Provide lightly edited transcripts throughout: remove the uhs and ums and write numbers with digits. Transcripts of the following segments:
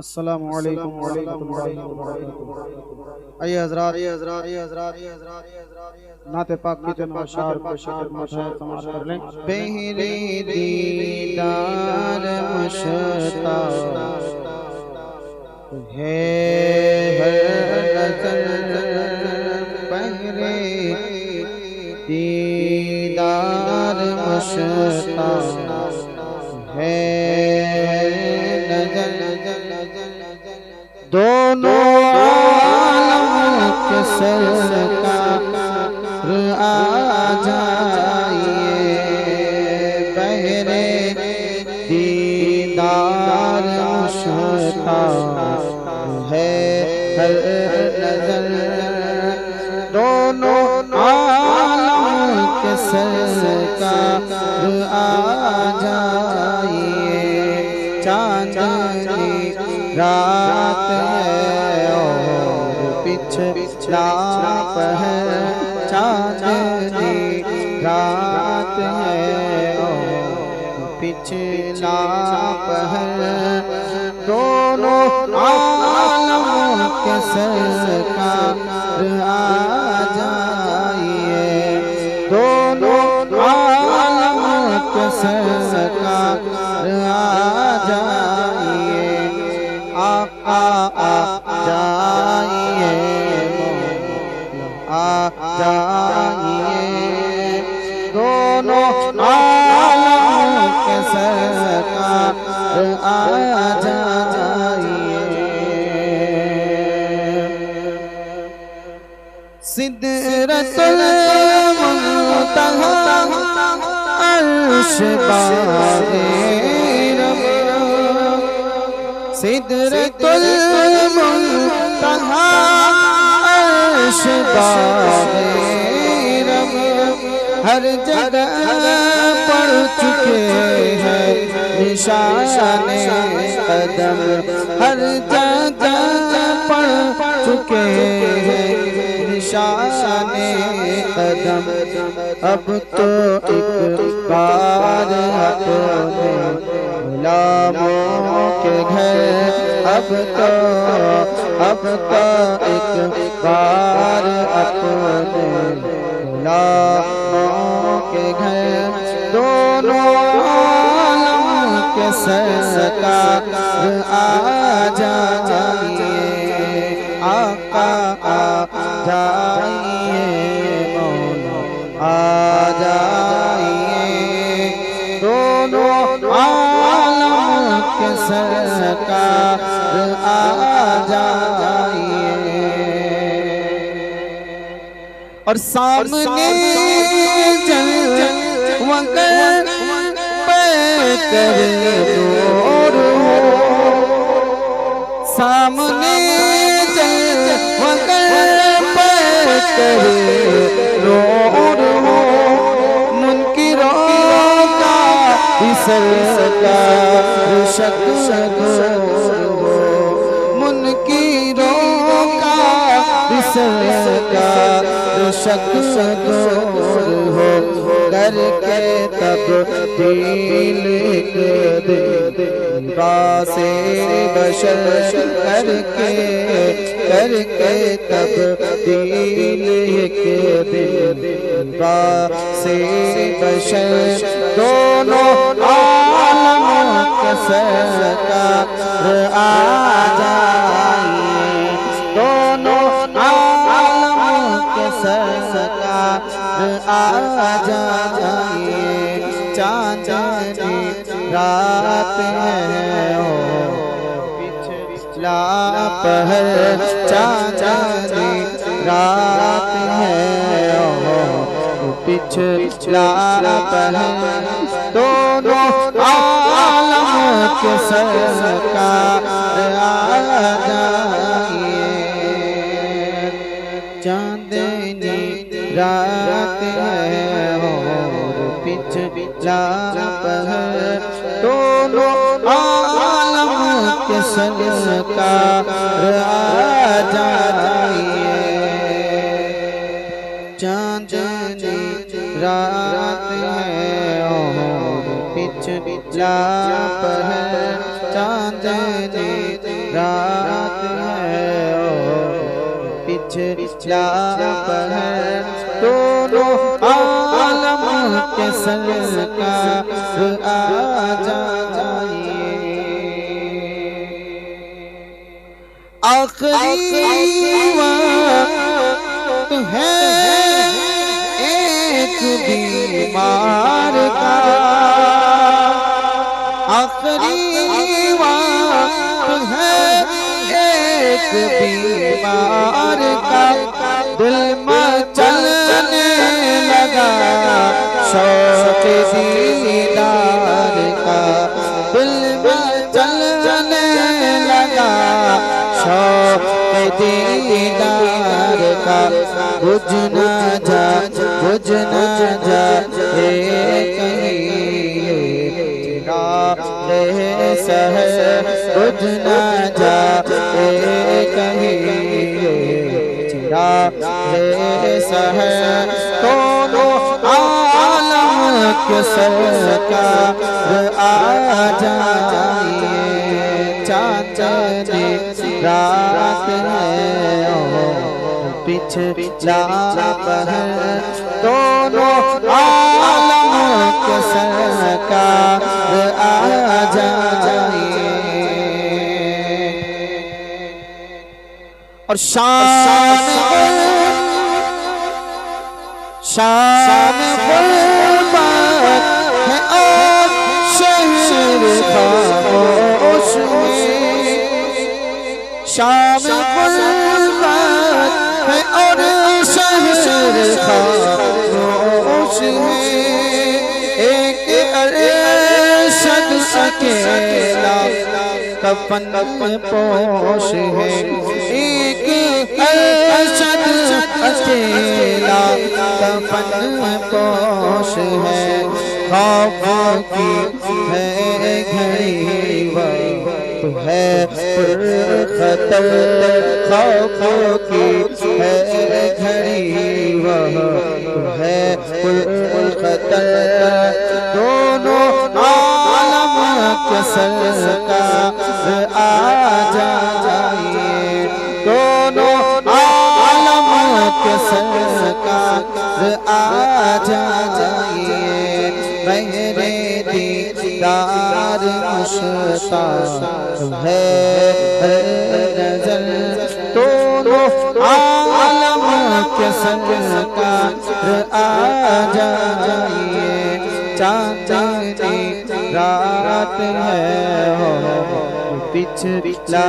अस्सलामु अलैकुम व रहमतुल्लाहि व बरकातुहू। आइए हज़रात नाते पाक की चंद अशार को खिदमत है समाअत कर लें। पहरे दीदार मुश्ताक है हर नज़र, पहरे दीदार मुश्ताक है नज़र, दोनों आलम के सरकार आ जाइए। बहरे दीदार मुश्ताक है हर नज़र, दोनों आलम के सरकार आ जाइए। चांदनी रात है और पिछला पहर, चांदनी रात है और पिछला पहर, दोनों आलम के सरकार आ जाइए। दोनों आलम के सरकार आ जाइए। आका आ जाइए, आ जाइए, दोनों आलम के सरकार आ जाइए। सिदरतुल मुंतहा अर्श बाग़े रब, सिदरतुल मुंतहा अर्श बाग़े रब, हर जगह पड़ चुके हैं निशाने कदम, हर जगह पड़ चुके हैं निशाने कदम। अब तो एक बार अपने गुलामों के घर, अब तो एक बार अपने गुलामों के घर, दोनों आलम के सरकार आ जाइए। आका आ जाइए, मौला आ जाइए, दोनों आलम के सरकार आ जाइए। और सामने जलवगर पे करे नूर हो, सामने जलवगर पे करे नूर हो, मुनकिरों का सरकार शक दूर हो, मुनकिरों का सरकार शक दूर हो, करके तब दिल के दिन से बशर, करके तब दिल के दिन से बशर, दोनों आलम के सरकार आ जाइए। दोनों आलम के सरकार आ जाइए। चांदनी रात है और पिछला पहर, चांदनी रात है और पिछला पहर, दोनों आलम के सरकार आ जाइए। चांदनी रात है और पिछला पहर, दोनों आलम के सरकार आ जाइए। चांदनी रात है और पिछला पहर, चांदनी रात है पिछला पहर दोनों आलम के सरकार आ जाइए। आखिरी वक्त है एक बीमार का, आखिरी वक्त है एक बीमार का, दिल मचलने लगा शौक़ दीदार का, दिल मचलने लगा शौक़ दीदार का। बुझ न जा कहीं सहर, बुझ न जा कहीं सहर, दोनों आलम के सरकार आ जाइए। चांदनी रात है पिछला पहर दोनों आलम के सरकार आ जाइए। और शाम गुर्बत है और शहर खामोश है, शाम गुर्बत है और शहर खामोश है। एक अरशद अकेला कफन पोश है, एक अरशद अकेला कफन पोश है। खौफ की है घड़ी वक्त है पुरखतर, खौफ की है घड़ी वक्त है पुरखतर, दोनों आलम के सरकार आ जाइए। दोनों आलम के सरकार आ जाइए। मेरे दीदार मुश्ताक है नजर, दोनों आलम के सरकार आ जाइए। चांदनी रात है पिछला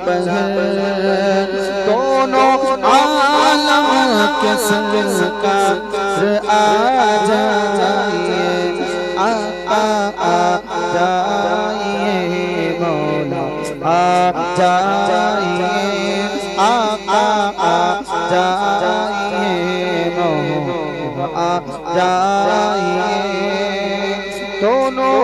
पहर दोनों आलम के सरकार आ जाइए। आ जाइए मौला आ जाइए, आ जाइए मौला आ जाइए। दोनों